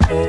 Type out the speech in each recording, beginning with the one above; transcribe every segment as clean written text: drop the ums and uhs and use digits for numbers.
Okay,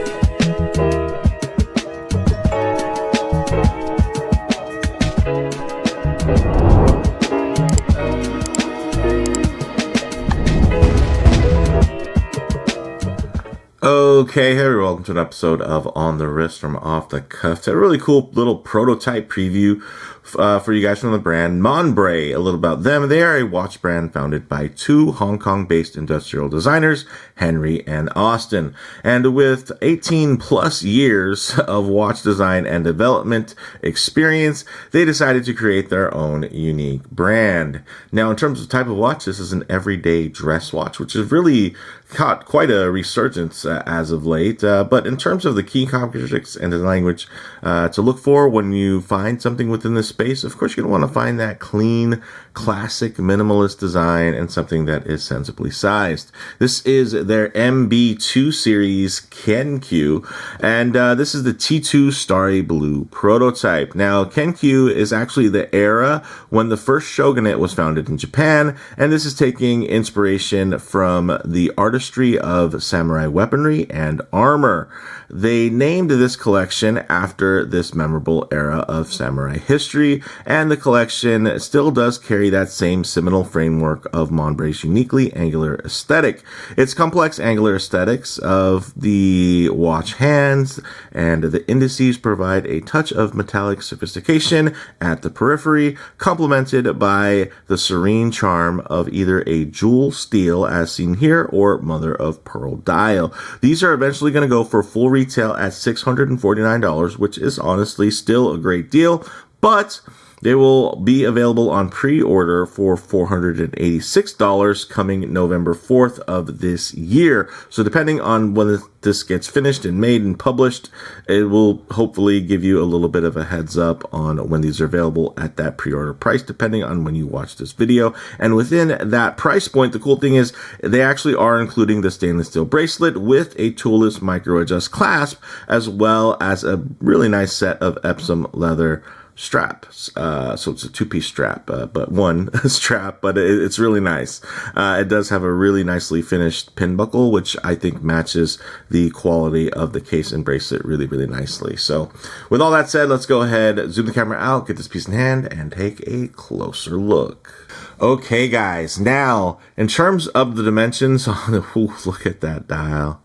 hey everyone, welcome to an episode of On the Wrist from Off the Cuff. It's a really cool little prototype preview for you guys from the brand MONBREY. A little about them. They are a watch brand founded by two Hong Kong-based industrial designers, Henry and Austin. And with 18 plus years of watch design and development experience, they decided to create their own unique brand. Now, in terms of type of watch, this is an everyday dress watch, which has really caught quite a resurgence as of late. But in terms of the key characteristics and the language to look for when you find something within this space, of course, you're going to want to find that clean, classic, minimalist design and something that is sensibly sized. This is their MB2 series Kenkyu, and this is the T2 Starry Blue Prototype. Now, Kenkyu is actually the era when the first shogunate was founded in Japan, and this is taking inspiration from the artistry of samurai weaponry and armor. They named this collection after this memorable era of samurai history, and the collection still does carry that same seminal framework of MONBREY's uniquely angular aesthetic. Its complex angular aesthetics of the watch hands and the indices provide a touch of metallic sophistication at the periphery, complemented by the serene charm of either a jewel steel, as seen here, or mother of pearl dial. These are eventually going to go for full retail at $649, which is honestly still a great deal, but they will be available on pre-order for $486 coming November 4th of this year. So depending on when this gets finished and made and published, it will hopefully give you a little bit of a heads up on when these are available at that pre-order price, depending on when you watch this video. And within that price point, the cool thing is they actually are including the stainless steel bracelet with a toolless micro adjust clasp, as well as a really nice set of Epsom leather straps. So it's a two-piece strap, but one strap, but it's really nice. It does have a really nicely finished pin buckle, which I think matches the quality of the case and bracelet really, really nicely. So with all that said, let's go ahead, zoom the camera out, get this piece in hand, and take a closer look. Okay, guys, now in terms of the dimensions, look at that dial.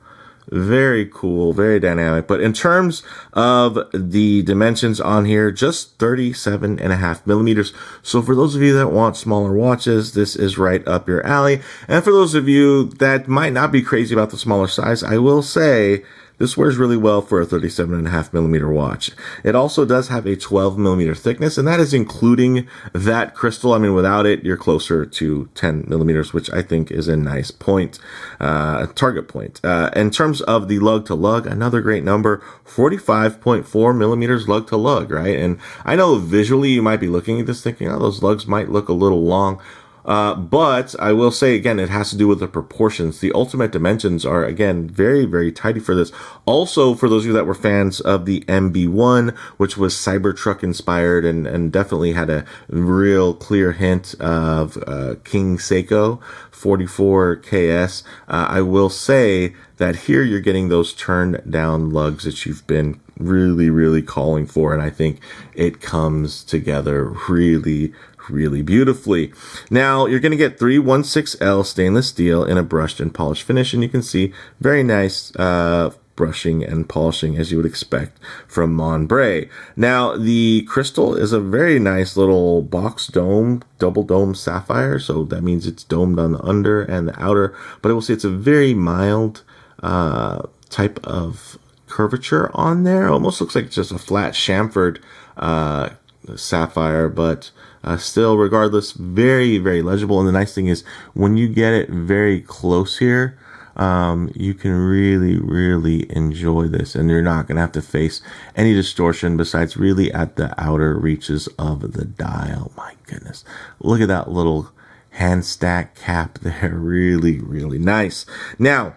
Very cool, very dynamic. But in terms of the dimensions on here, just 37.5 millimeters. So for those of you that want smaller watches, this is right up your alley. And for those of you that might not be crazy about the smaller size, I will say this wears really well for a 37.5 millimeter watch. It also does have a 12 millimeter thickness, and that is including that crystal. I mean, without it, you're closer to 10 millimeters, which I think is a nice point, target point. In terms of the lug to lug, another great number, 45.4 millimeters lug to lug, right? And I know visually you might be looking at this thinking, oh, those lugs might look a little long. But I will say again, it has to do with the proportions. The ultimate dimensions are again very, very tidy for this. Also, for those of you that were fans of the MB1, which was Cybertruck inspired and definitely had a real clear hint of King Seiko 44KS, I will say that here you're getting those turned down lugs that you've been really, really calling for, and I think it comes together really beautifully. Now you're going to get 316L stainless steel in a brushed and polished finish, and you can see very nice brushing and polishing as you would expect from MONBREY. Now the crystal is a very nice little box dome, double dome sapphire, so that means it's domed on the under and the outer, but I will say it's a very mild type of curvature on there. Almost looks like just a flat chamfered sapphire, but still, regardless, very, very legible. And the nice thing is when you get it very close here, you can really enjoy this, and you're not going to have to face any distortion besides really at the outer reaches of the dial. My goodness, look at that little hand stack cap there. Really nice. Now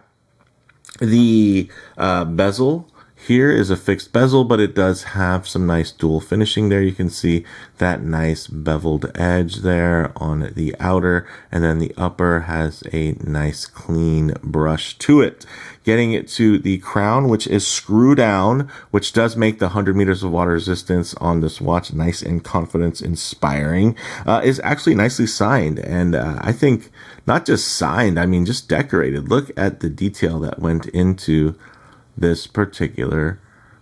the bezel here is a fixed bezel, but it does have some nice dual finishing there. You can see that nice beveled edge there on the outer, and then the upper has a nice clean brush to it. Getting it to the crown, which is screw down, which does make the 100 meters of water resistance on this watch nice and confidence inspiring, is actually nicely signed. And I think not just signed, I mean just decorated. Look at the detail that went into this particular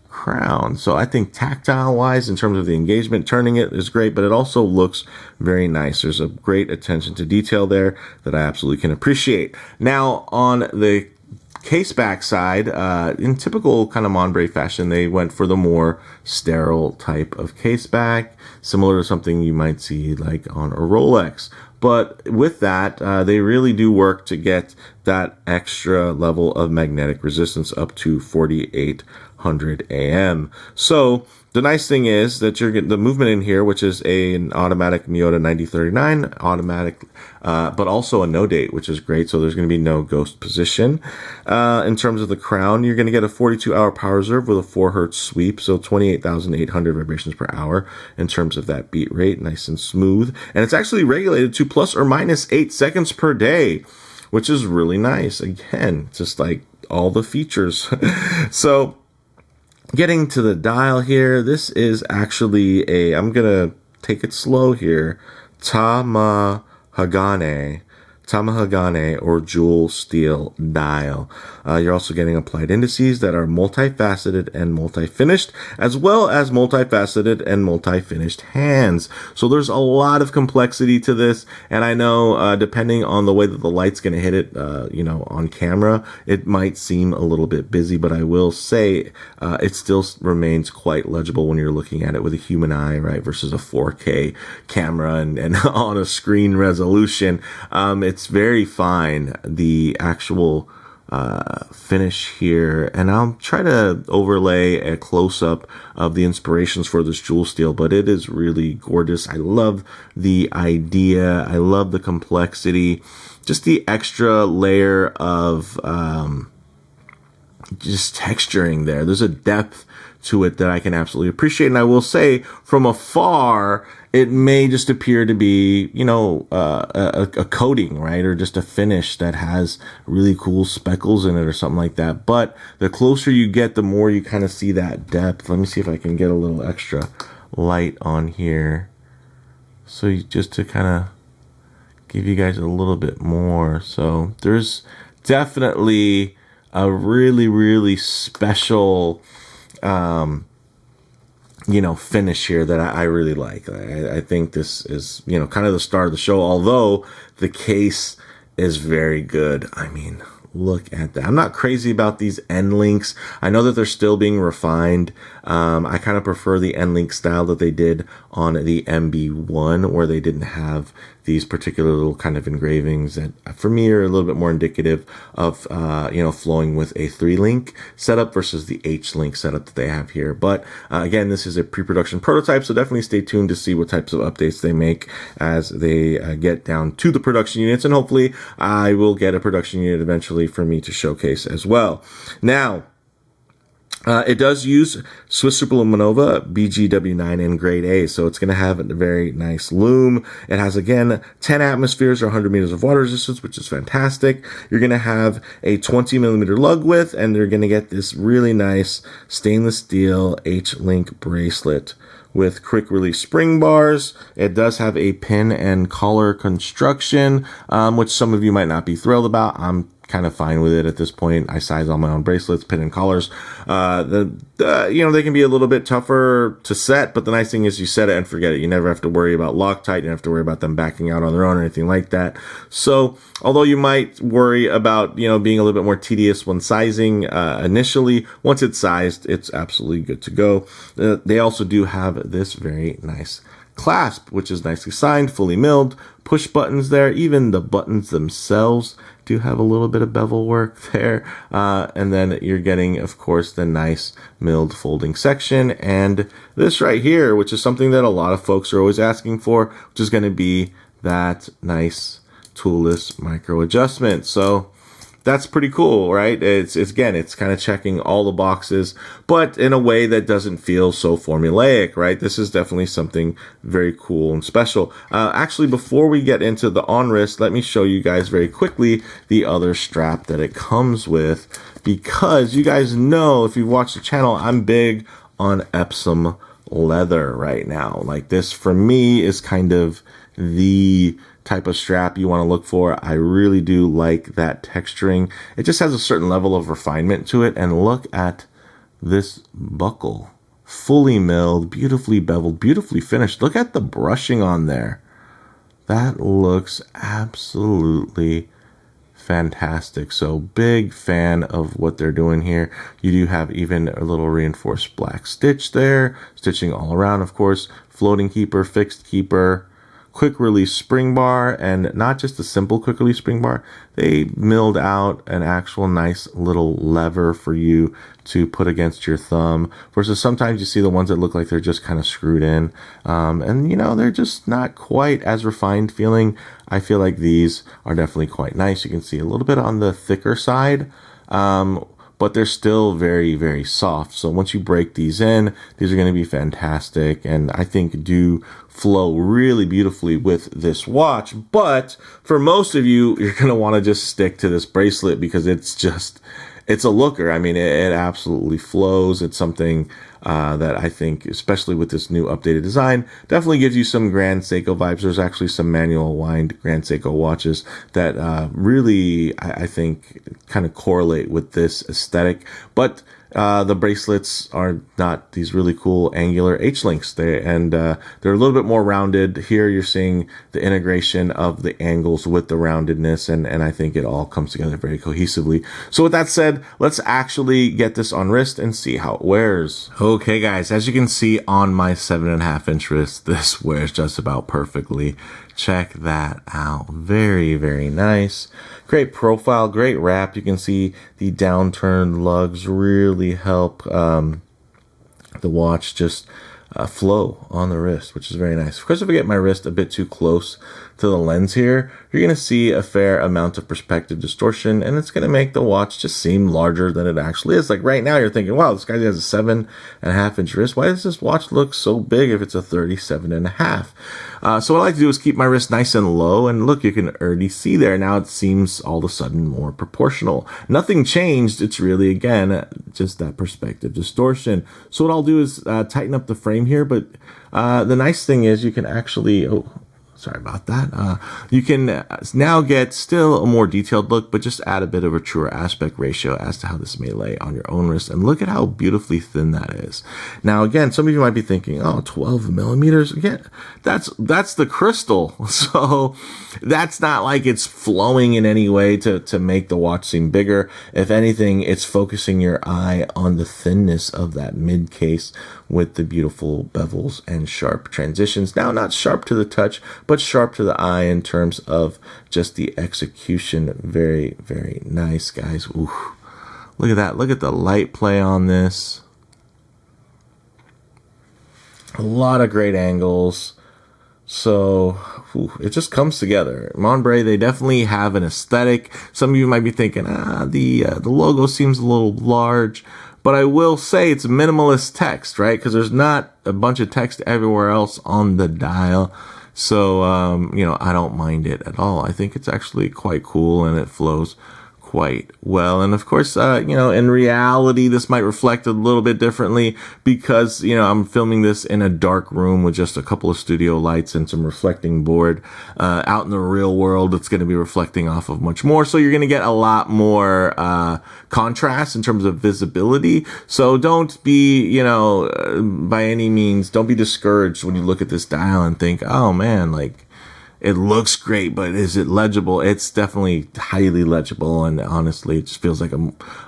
crown. So I think tactile wise, in terms of the engagement, turning it is great, but it also looks very nice. There's a great attention to detail there that I absolutely can appreciate. Now on the case back side, in typical kind of MONBREY fashion, they went for the more sterile type of case back, similar to something you might see like on a Rolex. But with that, they really do work to get that extra level of magnetic resistance up to 4800 AM. So the nice thing is that you're getting the movement in here, which is an automatic Miyota 9039 automatic, but also a no date, which is great. So there's going to be no ghost position. In terms of the crown, you're going to get a 42-hour power reserve with a 4 hertz sweep, so 28,800 vibrations per hour in terms of that beat rate, nice and smooth. And it's actually regulated to plus or minus 8 seconds per day, which is really nice. Again, just like all the features. So getting to the dial here, this is actually I'm going to take it slow here, Tamahagane or jewel steel dial. You're also getting applied indices that are multifaceted and multi-finished, as well as multifaceted and multi-finished hands. So there's a lot of complexity to this, and I know depending on the way that the light's going to hit it, on camera, it might seem a little bit busy, but I will say it still remains quite legible when you're looking at it with a human eye, right, versus a 4K camera and on a screen resolution. It's very fine, the actual finish here, and I'll try to overlay a close-up of the inspirations for this jewel steel, but it is really gorgeous. I love the idea, I love the complexity, just the extra layer of just texturing there. There's a depth to it that I can absolutely appreciate, and I will say from afar it may just appear to be, a coating, right? Or just a finish that has really cool speckles in it or something like that. But the closer you get, the more you kind of see that depth. Let me see if I can get a little extra light on here. So just to kind of give you guys a little bit more. So there's definitely a really, really special finish here that I really like. I think this is, kind of the star of the show, although the case is very good. I mean, look at that. I'm not crazy about these end links. I know that they're still being refined. I kind of prefer the end link style that they did on the MB1, where they didn't have these particular little kind of engravings that for me are a little bit more indicative of, flowing with a 3-link setup versus the H-link setup that they have here. But again, this is a pre-production prototype, so definitely stay tuned to see what types of updates they make as they get down to the production units. And hopefully I will get a production unit eventually for me to showcase as well. Now, it does use Swiss Superluminova BGW9 in grade A, so it's going to have a very nice lume. It has, again, 10 atmospheres or 100 meters of water resistance, which is fantastic. You're going to have a 20 millimeter lug width, and you're going to get this really nice stainless steel H-link bracelet with quick release spring bars. It does have a pin and collar construction, which some of you might not be thrilled about. I'm kind of fine with it at this point. I size all my own bracelets, pin and collars. They can be a little bit tougher to set, but the nice thing is you set it and forget it. You never have to worry about Loctite. You don't have to worry about them backing out on their own or anything like that. So although you might worry about, being a little bit more tedious when sizing initially, once it's sized, it's absolutely good to go. They also do have this very nice clasp, which is nicely signed, fully milled, push buttons there. Even the buttons themselves do have a little bit of bevel work there. And then you're getting, of course, the nice milled folding section. And this right here, which is something that a lot of folks are always asking for, which is going to be that nice toolless micro adjustment. So that's pretty cool, right? It's again, it's kind of checking all the boxes, but in a way that doesn't feel so formulaic, right? This is definitely something very cool and special. Actually, before we get into the on wrist, let me show you guys very quickly the other strap that it comes with, because you guys know, if you've watched the channel, I'm big on Epsom leather right now. Like, this for me is kind of the type of strap you want to look for. I really do like that texturing. It just has a certain level of refinement to it. And look at this buckle, fully milled, beautifully beveled, beautifully finished. Look at the brushing on there. That looks absolutely fantastic. So big fan of what they're doing here. You do have even a little reinforced black stitch there, stitching all around, of course, floating keeper, fixed keeper, quick release spring bar, and not just a simple quick release spring bar. They milled out an actual nice little lever for you to put against your thumb, versus sometimes you see the ones that look like they're just kind of screwed in, and you know, they're just not quite as refined feeling. I feel like these are definitely quite nice. You can see a little bit on the thicker side, but they're still very, very soft. So once you break these in, these are going to be fantastic, and I think do flow really beautifully with this watch. But for most of you, you're going to want to just stick to this bracelet, because it's a looker. I mean, it absolutely flows. It's something that I think, especially with this new updated design, definitely gives you some Grand Seiko vibes. There's actually some manual wind Grand Seiko watches that really, I think, kind of correlate with this aesthetic. But the bracelets are not these really cool angular H-links. They're a little bit more rounded. Here you're seeing the integration of the angles with the roundedness, and I think it all comes together very cohesively. So with that said, let's actually get this on wrist and see how it wears. Okay guys, as you can see on my 7.5-inch wrist, this wears just about perfectly. Check that out. Very, very nice. Great profile, great wrap. You can see the downturned lugs really help the watch just flow on the wrist, which is very nice. Of course, if I get my wrist a bit too close to the lens here, you're going to see a fair amount of perspective distortion, and it's going to make the watch just seem larger than it actually is. Like right now, you're thinking, wow, this guy has a 7.5-inch wrist. Why does this watch look so big if it's a 37.5? So what I like to do is keep my wrist nice and low, and look, you can already see there. Now it seems all of a sudden more proportional. Nothing changed. It's really, again, just that perspective distortion. So what I'll do is tighten up the frame here, but the nice thing is you can actually, sorry about that. You can now get still a more detailed look, but just add a bit of a truer aspect ratio as to how this may lay on your own wrist. And look at how beautifully thin that is. Now, again, some of you might be thinking, oh, 12 millimeters. Again, that's the crystal. So that's not like it's flowing in any way to make the watch seem bigger. If anything, it's focusing your eye on the thinness of that mid case with the beautiful bevels and sharp transitions. Now, not sharp to the touch, but sharp to the eye in terms of just the execution. Very, very nice, guys. Ooh, look at that. Look at the light play on this. A lot of great angles. So it just comes together. MONBREY, they definitely have an aesthetic. Some of you might be thinking, the logo seems a little large. But I will say it's minimalist text, right? Because there's not a bunch of text everywhere else on the dial. So, you know, I don't mind it at all. I think it's actually quite cool, and it flows quite well. And of course, you know, in reality, this might reflect a little bit differently because, you know, I'm filming this in a dark room with just a couple of studio lights and some reflecting board. Out in the real world, it's going to be reflecting off of much more. So you're going to get a lot more contrast in terms of visibility. So don't be, you know, by any means, don't be discouraged when you look at this dial and think, oh man, like, it looks great, but is it legible? It's definitely highly legible, and honestly, it just feels like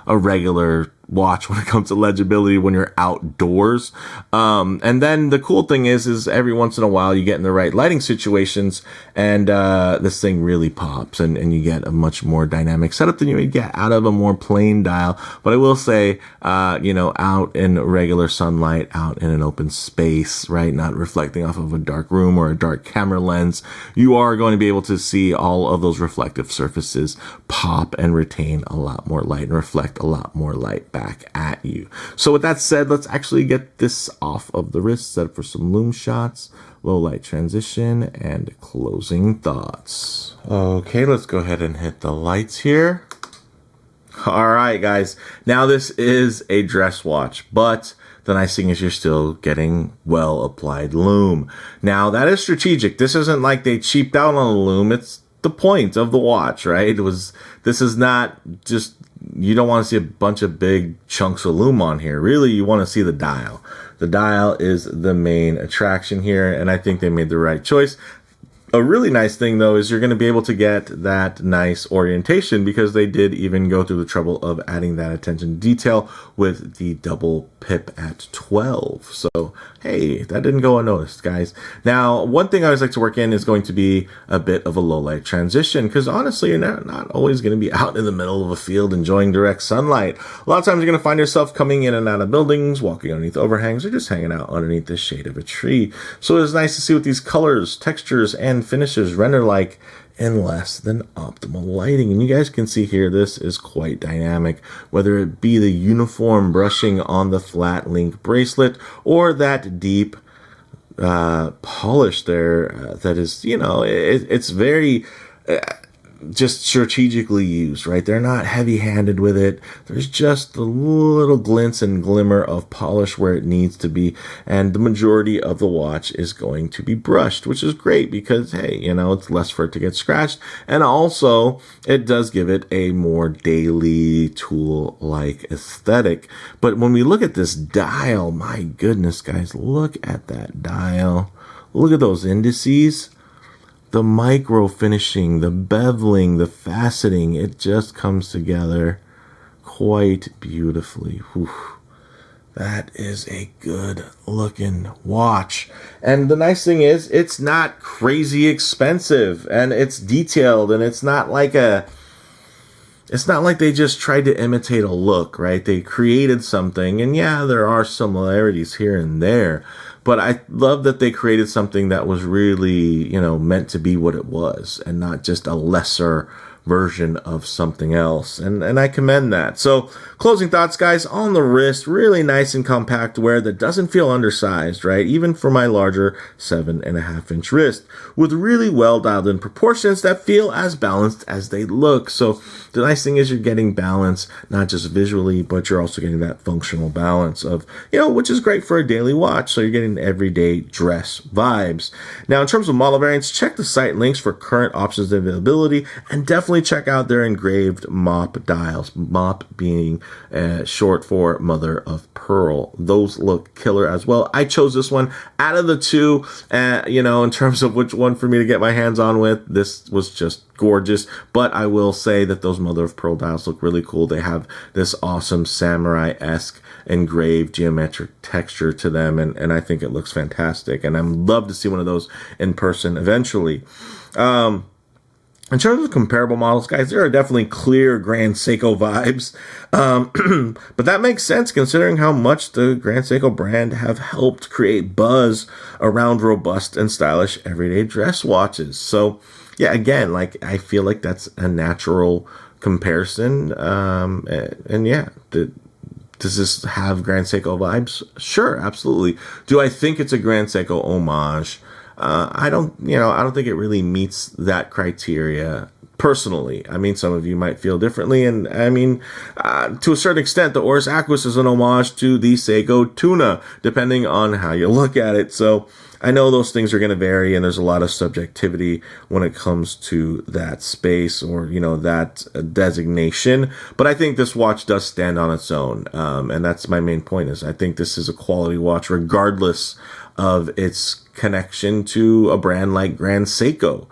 a regular watch when it comes to legibility when you're outdoors. And then the cool thing is every once in a while you get in the right lighting situations and this thing really pops and you get a much more dynamic setup than you would get out of a more plain dial. But I will say, out in regular sunlight, out in an open space, right, not reflecting off of a dark room or a dark camera lens, you are going to be able to see all of those reflective surfaces pop and retain a lot more light and reflect a lot more light back at you. So with that said, let's actually get this off of the wrist, set up for some loom shots, low light transition, and closing thoughts. Okay, let's go ahead and hit the lights here. All right, guys. Now this is a dress watch, but the nice thing is you're still getting well applied loom. Now that is strategic. This isn't like they cheaped out on the loom. It's the point of the watch, right? This is not just, you don't want to see a bunch of big chunks of loom on here. Really, you want to see the dial. The dial is the main attraction here, and I think they made the right choice. A really nice thing, though, is you're going to be able to get that nice orientation because they did even go through the trouble of adding that attention to detail with the double pip at 12. So, hey, that didn't go unnoticed, guys. Now, one thing I always like to work in is going to be a bit of a low light transition because honestly, you're not always going to be out in the middle of a field enjoying direct sunlight. A lot of times you're going to find yourself coming in and out of buildings, walking underneath overhangs, or just hanging out underneath the shade of a tree. So it's nice to see what these colors, textures, and finishes render like in less than optimal lighting. And you guys can see here, this is quite dynamic, whether it be the uniform brushing on the flat link bracelet or that deep polish there that is, it's very just strategically used, right? They're not heavy-handed with it. There's just a little glints and glimmer of polish where it needs to be, and the majority of the watch is going to be brushed, which is great because, hey, it's less for it to get scratched, and also it does give it a more daily tool-like aesthetic. But when we look at this dial, my goodness, guys, look at that dial. Look at those indices. The micro finishing, the beveling, the faceting, it just comes together quite beautifully. Whew. That is a good looking watch. And the nice thing is it's not crazy expensive and it's detailed, and it's not like they just tried to imitate a look, right? They created something, and yeah, there are similarities here and there. But I love that they created something that was really, meant to be what it was and not just a lesser version of something else. And I commend that. So closing thoughts, guys, on the wrist, really nice and compact wear that doesn't feel undersized, right? Even for my larger 7.5-inch wrist, with really well dialed in proportions that feel as balanced as they look. So the nice thing is you're getting balance, not just visually, but you're also getting that functional balance of, which is great for a daily watch. So you're getting everyday dress vibes. Now, in terms of model variants, check the site links for current options and availability, and definitely check out their engraved MOP dials, MOP being short for mother of pearl. Those look killer as well. I chose this one out of the two, in terms of which one for me to get my hands on with. This was just gorgeous, but I will say that those mother of pearl dials look really cool. They have this awesome samurai-esque engraved geometric texture to them, and I think it looks fantastic, and I'd love to see one of those in person eventually. In terms of comparable models, guys, there are definitely clear Grand Seiko vibes, but that makes sense considering how much the Grand Seiko brand have helped create buzz around robust and stylish everyday dress watches. So yeah, again, I feel like that's a natural comparison, and yeah, does this have Grand Seiko vibes? Sure, absolutely. Do I think it's a Grand Seiko homage? I don't think it really meets that criteria personally. I mean, some of you might feel differently, and I mean, to a certain extent, the Oris Aquis is an homage to the Seiko Tuna, depending on how you look at it. So I know those things are going to vary, and there's a lot of subjectivity when it comes to that space or, that designation. But I think this watch does stand on its own, and that's my main point. Is I think this is a quality watch, regardless of its connection to a brand like Grand Seiko.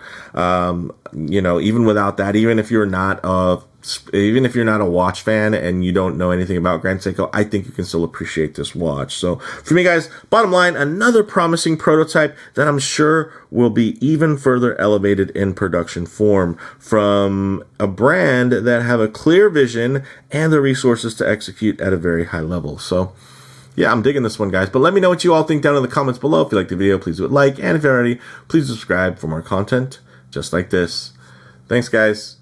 Even without that, even if you're not a even if you're not a watch fan and you don't know anything about Grand Seiko, I think you can still appreciate this watch. So for me, guys, bottom line, another promising prototype that I'm sure will be even further elevated in production form from a brand that have a clear vision and the resources to execute at a very high level. So yeah, I'm digging this one, guys. But let me know what you all think down in the comments below. If you like the video, please do it like. And if you're already, please subscribe for more content just like this. Thanks, guys.